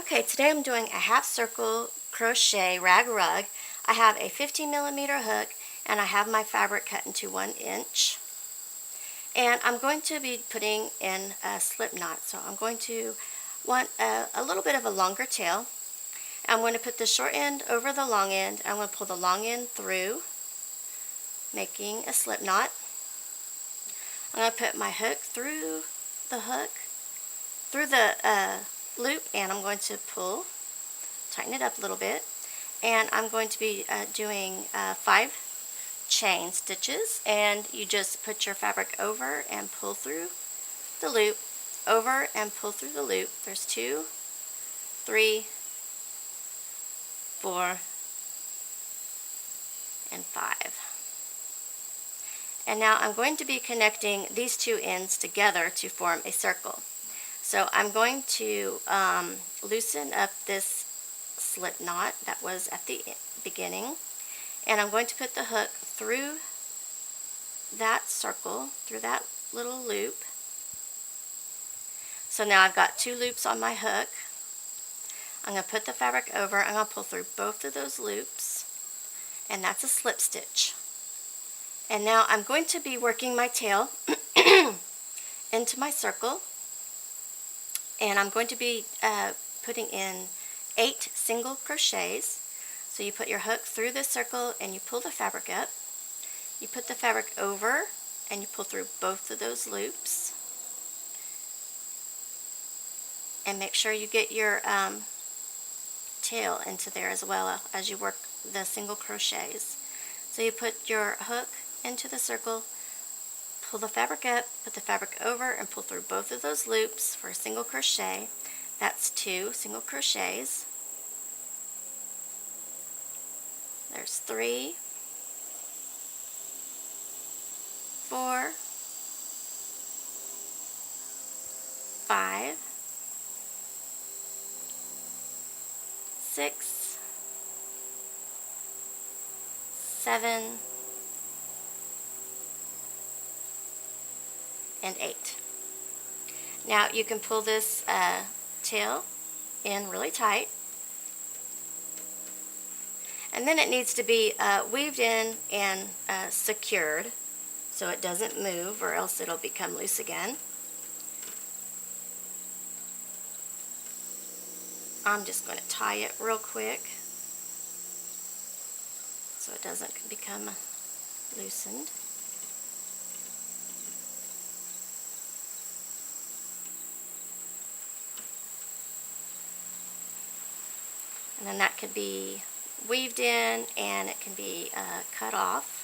Okay, today I'm doing a half circle crochet rag rug. I have a 15mm hook and I have my fabric cut into 1 inch. And I'm going to be putting in a slip knot. So I'm going to want a little bit of a longer tail. I'm going to put the short end over the long end. I'm going to pull the long end through, making a slip knot. I'm going to put my hook through the loop, and I'm going to pull, tighten it up a little bit, and I'm going to be doing 5 chain stitches, and you just put your fabric over and pull through the loop, over and pull through the loop. There's 2, 3, 4, and 5. And now I'm going to be connecting these 2 ends together to form a circle. So I'm going to loosen up this slip knot that was at the beginning, and I'm going to put the hook through that circle, through that little loop. So now I've got 2 loops on my hook. I'm going to put the fabric over, I'm going to pull through both of those loops, and that's a slip stitch. And now I'm going to be working my tail into my circle, and I'm going to be putting in 8 single crochets. So you put your hook through this circle and you pull the fabric up. You put the fabric over and you pull through both of those loops. And make sure you get your tail into there as well as you work the single crochets. So you put your hook into the circle, pull the fabric up, put the fabric over, and pull through both of those loops for a single crochet. That's 2 single crochets. There's 3, 4, 5, 6, 7, and 8. Now you can pull this tail in really tight, and then it needs to be weaved in and secured so it doesn't move, or else it'll become loose again. I'm just going to tie it real quick so it doesn't become loosened. And then that could be weaved in, and it can be cut off.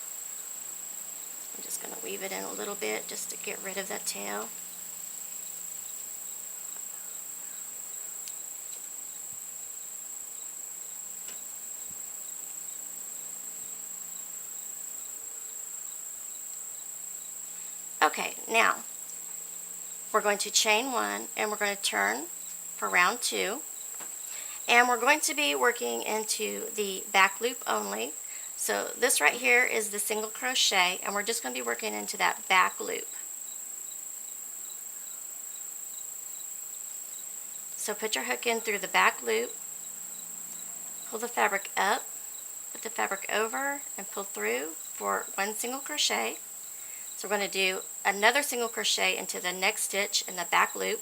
I'm just going to weave it in a little bit just to get rid of that tail. Okay, now we're going to chain 1 and we're going to turn for round 2. And we're going to be working into the back loop only. So this right here is the single crochet, and we're just going to be working into that back loop. So put your hook in through the back loop, pull the fabric up, put the fabric over, and pull through for 1 single crochet. So we're going to do another single crochet into the next stitch in the back loop.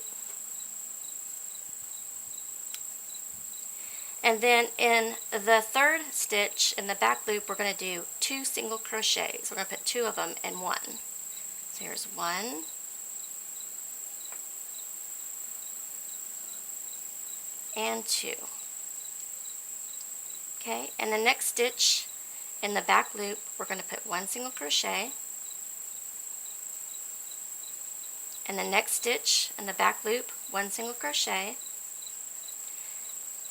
And then in the 3rd stitch in the back loop, we're going to do 2 single crochets. We're going to put 2 of them in 1. So here's 1, and 2. Okay, and the next stitch in the back loop, we're going to put 1 single crochet. And the next stitch in the back loop, 1 single crochet.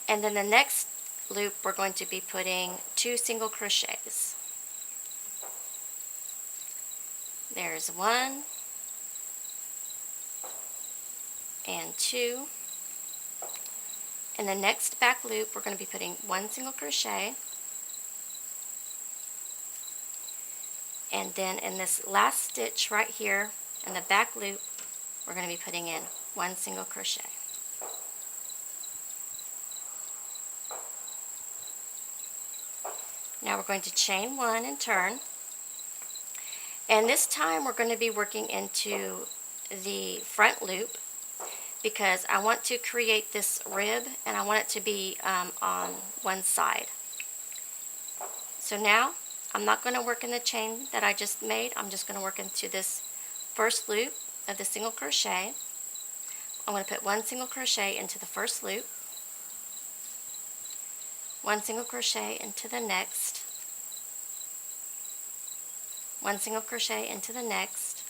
And then the next loop, we're going to be putting 2 single crochets. There's 1 and 2. In the next back loop, we're going to be putting 1 single crochet. And then in this last stitch right here in the back loop, we're going to be putting in 1 single crochet. Now we're going to chain 1 and turn. And this time we're going to be working into the front loop because I want to create this rib and I want it to be on one side. So now I'm not going to work in the chain that I just made. I'm just going to work into this first loop of the single crochet. I'm going to put 1 single crochet into the first loop, 1 single crochet into the next, 1 single crochet into the next,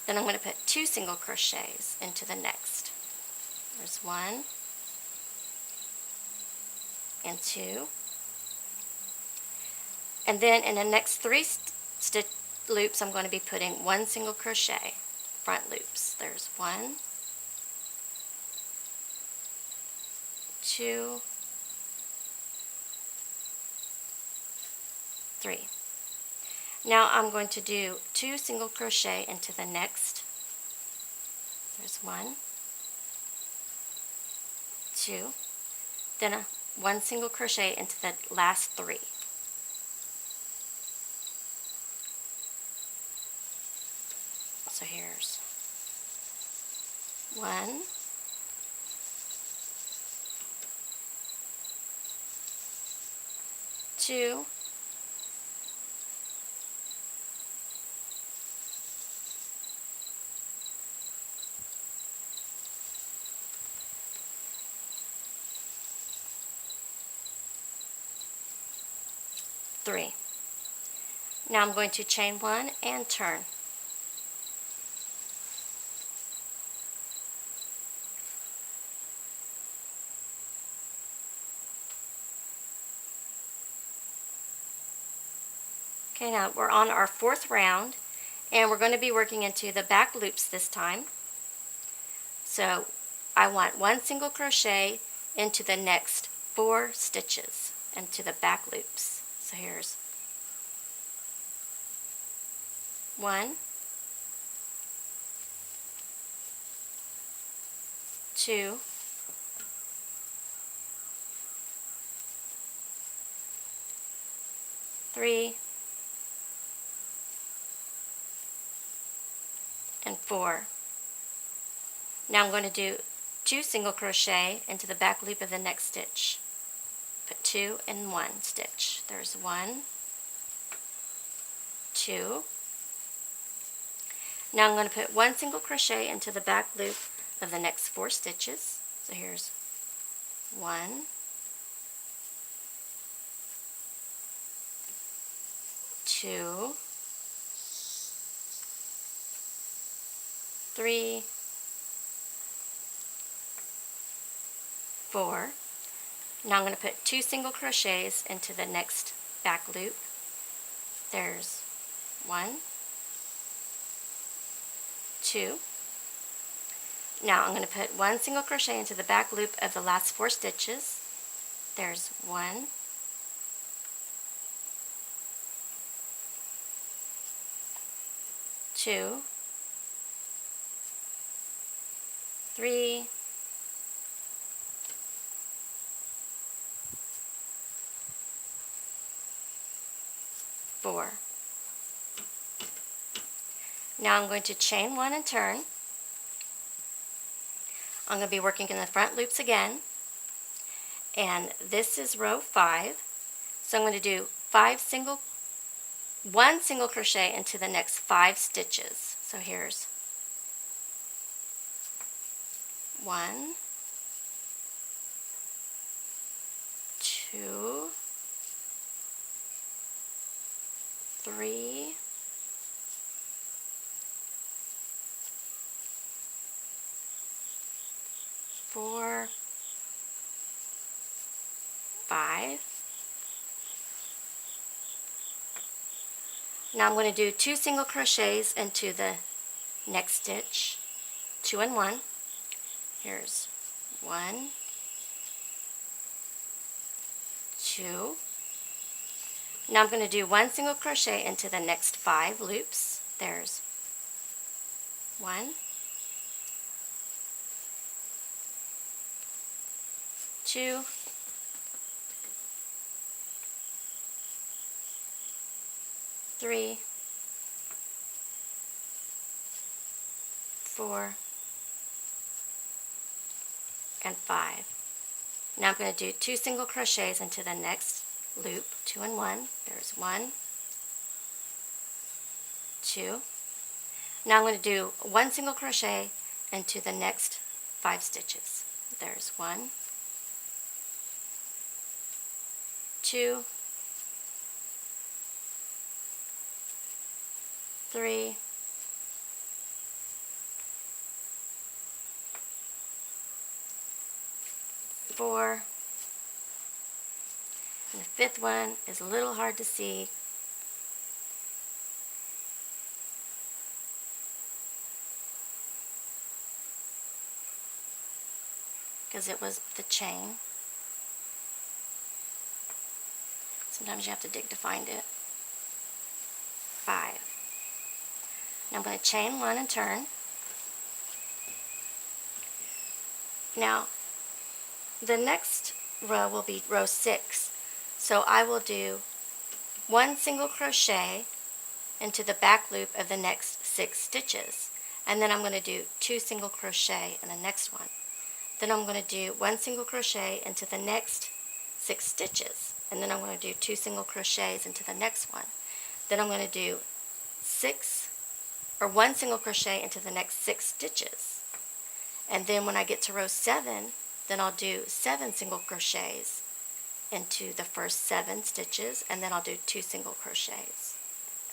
then I'm going to put 2 single crochets into the next. There's 1 and 2. And then in the next 3 loops I'm going to be putting 1 single crochet, front loops. There's 1, 2, 3. Now I'm going to do 2 single crochet into the next. There's 1, 2, then 1 single crochet into the last 3. So here's 1, 2, 3. Now I'm going to chain 1 and turn. Okay, now we're on our 4th round and we're going to be working into the back loops this time. So I want 1 single crochet into the next 4 stitches into the back loops. So here's 1, 2, 3, and 4. Now I'm going to do 2 single crochet into the back loop of the next stitch. Put 2 in 1 stitch. There's 1, 2. Now I'm going to put 1 single crochet into the back loop of the next 4 stitches. So here's 1, 2, 3, 4. Now I'm going to put 2 single crochets into the next back loop. There's 1, 2. Now I'm going to put 1 single crochet into the back loop of the last 4 stitches. There's 1, 2, 3, 4. Now I'm going to chain 1 and turn. I'm going to be working in the front loops again, and this is row 5. So I'm going to do 1 single crochet into the next 5 stitches. So here's 1, 2, 3, 4, 5. Now I'm going to do 2 single crochets into the next stitch, 2 and 1. Here's 1, 2. Now I'm going to do 1 single crochet into the next 5 loops. There's 1, 2, 3, 4, and 5. Now I'm going to do 2 single crochets into the next loop, 2 and 1. There's 1, 2. Now I'm going to do 1 single crochet into the next 5 stitches. There's 1, 2, 3, 4, and the 5th one is a little hard to see. Because it was the chain. Sometimes you have to dig to find it. 5. Now I'm going to chain 1 and turn. Now the next row will be row 6. So I will do 1 single crochet into the back loop of the next 6 stitches. And then I'm going to do 2 single crochet in the next one. Then I'm going to do 1 single crochet into the next 6 stitches. And then I'm going to do 2 single crochets into the next one. Then I'm going to do 1 single crochet into the next 6 stitches. And then when I get to row 7, then I'll do 7 single crochets into the first 7 stitches, and then I'll do 2 single crochets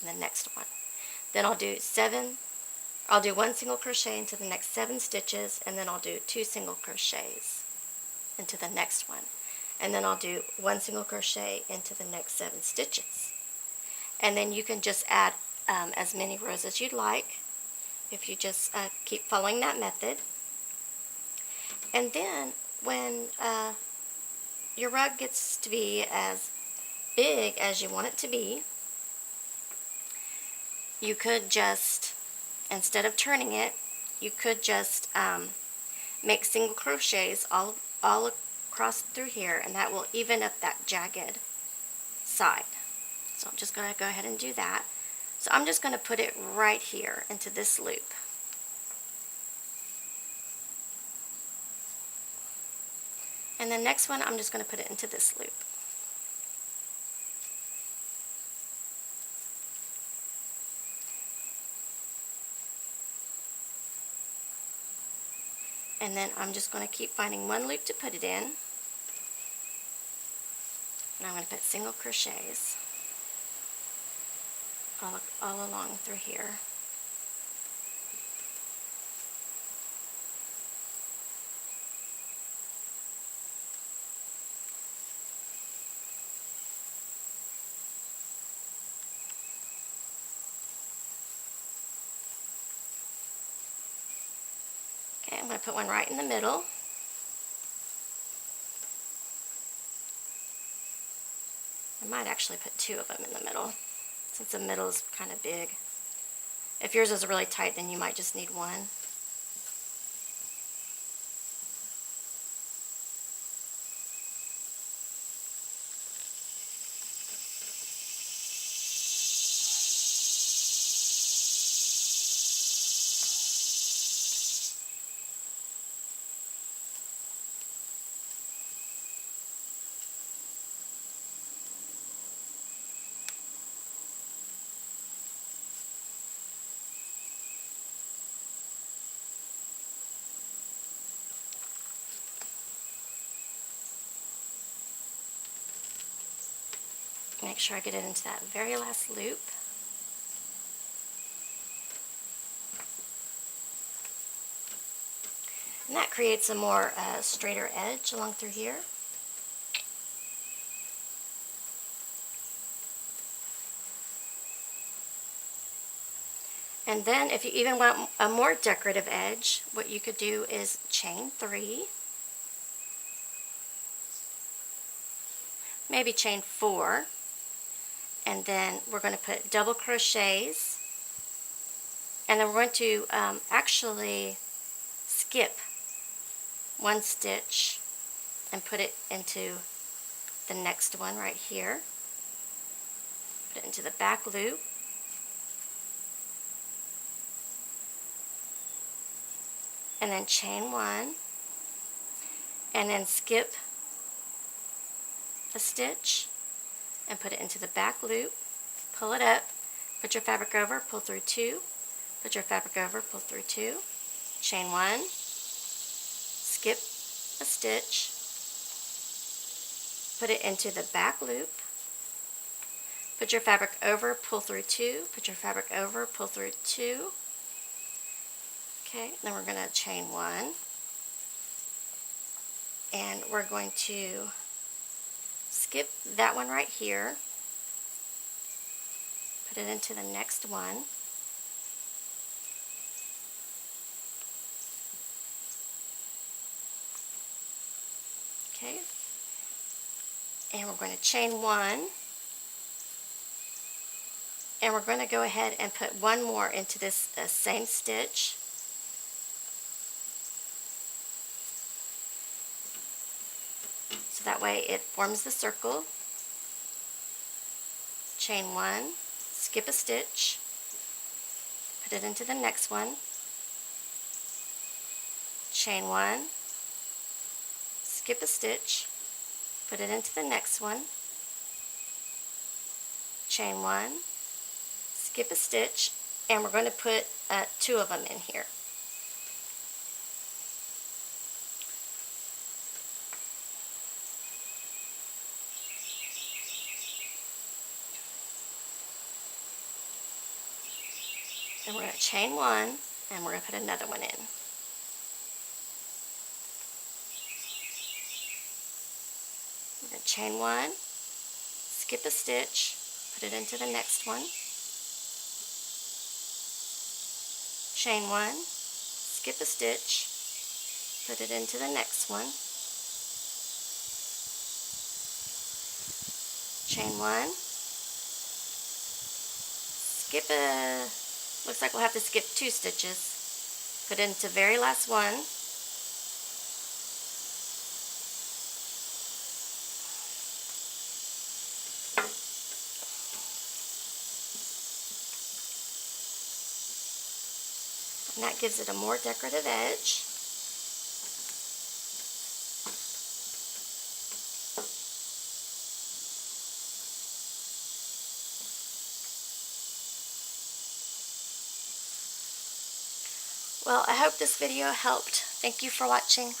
in the next one. Then I'll do 1 single crochet into the next 7 stitches, and then I'll do 2 single crochets into the next one. And then I'll do 1 single crochet into the next 7 stitches. And then you can just add as many rows as you'd like if you just keep following that method. And then when your rug gets to be as big as you want it to be, you could just, instead of turning it, you could just make single crochets all across through here, and that will even up that jagged side. So I'm just going to go ahead and do that. So I'm just going to put it right here into this loop. And the next one, I'm just going to put it into this loop. And then I'm just going to keep finding one loop to put it in. And I'm going to put single crochets all along through here. Okay, I'm going to put one right in the middle. I might actually put 2 of them in the middle, since the middle is kind of big. If yours is really tight, then you might just need 1. Make sure I get it into that very last loop. And that creates a more straighter edge along through here. And then if you even want a more decorative edge, what you could do is chain 3, maybe chain 4, and then we're going to put double crochets, and then we're going to actually skip 1 stitch and put it into the next one right here. Put it into the back loop, and then chain 1, and then skip a stitch and put it into the back loop, pull it up, put your fabric over, pull through 2, put your fabric over, pull through 2, chain 1, skip a stitch, put it into the back loop, put your fabric over, pull through 2, put your fabric over, pull through 2. Okay, then we're going to chain 1, and we're going to skip that one right here, put it into the next one, okay, and we're going to chain 1, and we're going to go ahead and put one more into this same stitch. So that way it forms the circle. Chain 1, skip a stitch, put it into the next one, chain 1, skip a stitch, put it into the next one, chain 1, skip a stitch, and we're going to put 2 of them in here. Then we're going to chain 1, and we're going to put another one in. We're going to chain 1, skip a stitch, put it into the next one, chain 1, skip a stitch, put it into the next one, chain 1, skip a, looks like we'll have to skip 2 stitches, put it into the very last one, and that gives it a more decorative edge. Well, I hope this video helped. Thank you for watching.